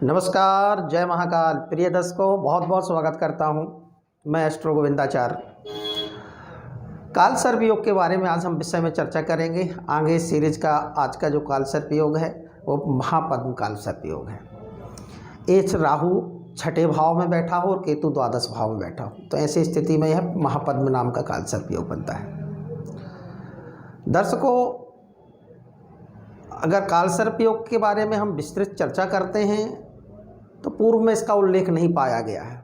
नमस्कार, जय महाकाल। प्रिय दर्शकों, बहुत बहुत स्वागत करता हूं। मैं एस्ट्रो गोविंदाचार्य। काल सर्प योग के बारे में आज हम विषय में चर्चा करेंगे। आगे सीरीज का आज का जो काल सर्प योग है वो महापद्म काल सर्प योग है। एच राहु छठे भाव में बैठा हो और केतु द्वादश भाव में बैठा हो, तो ऐसी स्थिति में यह महापद्म नाम का काल सर्प योग बनता है। दर्शकों, अगर काल सर्प योग के बारे में हम विस्तृत चर्चा करते हैं तो पूर्व में इसका उल्लेख नहीं पाया गया है।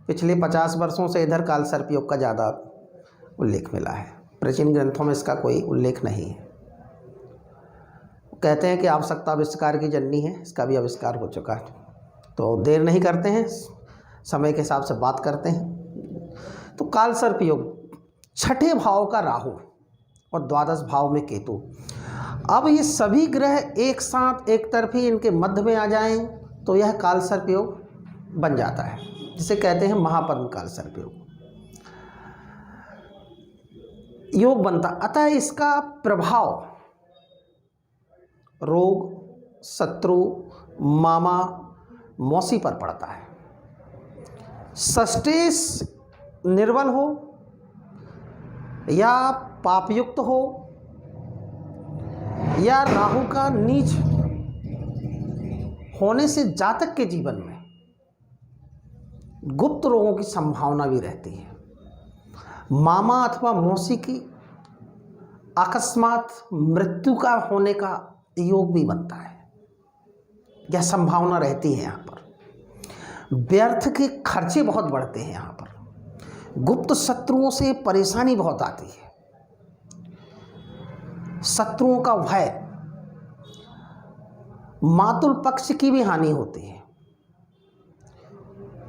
पिछले 50 वर्षों से इधर काल सर्प योग का ज़्यादा उल्लेख मिला है। प्राचीन ग्रंथों में इसका कोई उल्लेख नहीं है। कहते हैं कि आवश्यकता आविष्कार की जननी है, इसका भी आविष्कार हो चुका है। तो देर नहीं करते हैं, समय के हिसाब से बात करते हैं। तो काल सर्प योग, छठे भाव का राहु और द्वादश भाव में केतु। अब ये सभी ग्रह एक साथ एक तरफी इनके मध्य में आ जाएं तो यह काल सर्प योग बन जाता है, जिसे कहते हैं महापद्म काल सर्प योग बनता। अतः इसका प्रभाव रोग, शत्रु, मामा, मौसी पर पड़ता है। सष्टेश निर्बल हो या पापयुक्त हो या राहु का नीच होने से जातक के जीवन में गुप्त रोगों की संभावना भी रहती है। मामा अथवा मौसी की अकस्मात मृत्यु का होने का योग भी बनता है, यह संभावना रहती है। यहाँ पर व्यर्थ के खर्चे बहुत बढ़ते हैं। यहाँ पर गुप्त शत्रुओं से परेशानी बहुत आती है। शत्रुओं का भय, मातुल पक्ष की भी हानि होती है।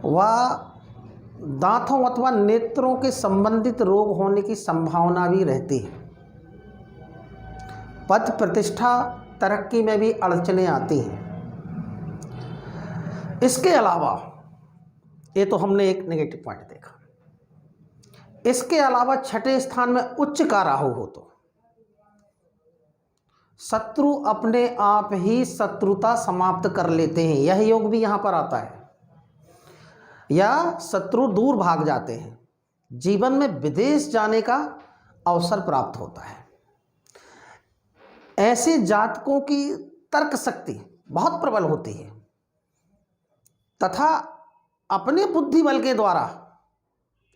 वह दांतों अथवा नेत्रों के संबंधित रोग होने की संभावना भी रहती है। पद प्रतिष्ठा तरक्की में भी अड़चनें आती हैं। इसके अलावा, ये तो हमने एक नेगेटिव पॉइंट देखा। इसके अलावा छठे स्थान में उच्च का राहु हो तो शत्रु अपने आप ही शत्रुता समाप्त कर लेते हैं। यह योग भी यहाँ पर आता है। या शत्रु दूर भाग जाते हैं। जीवन में विदेश जाने का अवसर प्राप्त होता है। ऐसे जातकों की तर्क शक्ति बहुत प्रबल होती है तथा अपने बुद्धि बल के द्वारा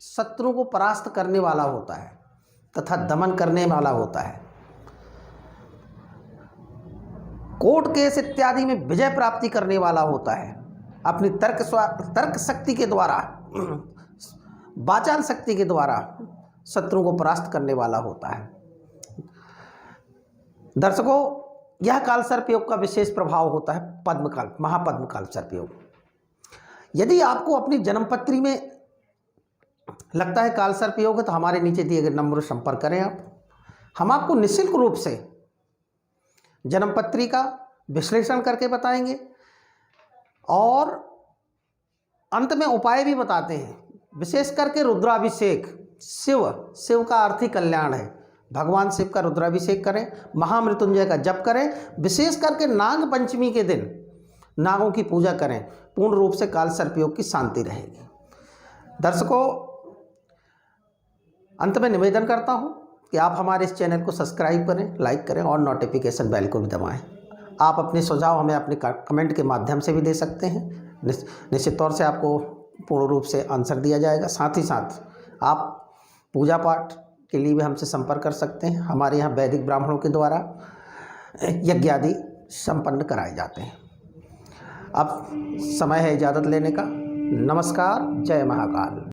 शत्रु को परास्त करने वाला होता है तथा दमन करने वाला होता है। कोर्ट केस इत्यादि में विजय प्राप्ति करने वाला होता है। अपनी तर्क शक्ति के द्वारा, वाचाल शक्ति के द्वारा शत्रुओं को परास्त करने वाला होता है। दर्शकों, यह काल सर्प योग का विशेष प्रभाव होता है पद्मकाल, महापद्म काल सर्प योग। यदि आपको अपनी जन्मपत्री में लगता है काल सर्प योग है तो हमारे नीचे दिए गए नंबर पर संपर्क करें आप। हम आपको निःशुल्क रूप से जन्मपत्री का विश्लेषण करके बताएंगे और अंत में उपाय भी बताते हैं। विशेष करके रुद्राभिषेक, शिव का अर्थ ही कल्याण है। भगवान शिव का रुद्राभिषेक करें, महामृत्युंजय का जप करें। विशेष करके नाग पंचमी के दिन नागों की पूजा करें। पूर्ण रूप से काल सर्प योग की शांति रहेगी। दर्शकों, अंत में निवेदन करता हूं कि आप हमारे इस चैनल को सब्सक्राइब करें, लाइक करें और नोटिफिकेशन बेल को भी दबाएं। आप अपने सुझाव हमें अपने कमेंट के माध्यम से भी दे सकते हैं। निश्चित तौर से आपको पूर्ण रूप से आंसर दिया जाएगा। साथ ही साथ आप पूजा पाठ के लिए भी हमसे संपर्क कर सकते हैं। हमारे यहाँ वैदिक ब्राह्मणों के द्वारा यज्ञ आदि संपन्न कराए जाते हैं। अब समय है इजाज़त लेने का। नमस्कार, जय महाकाल।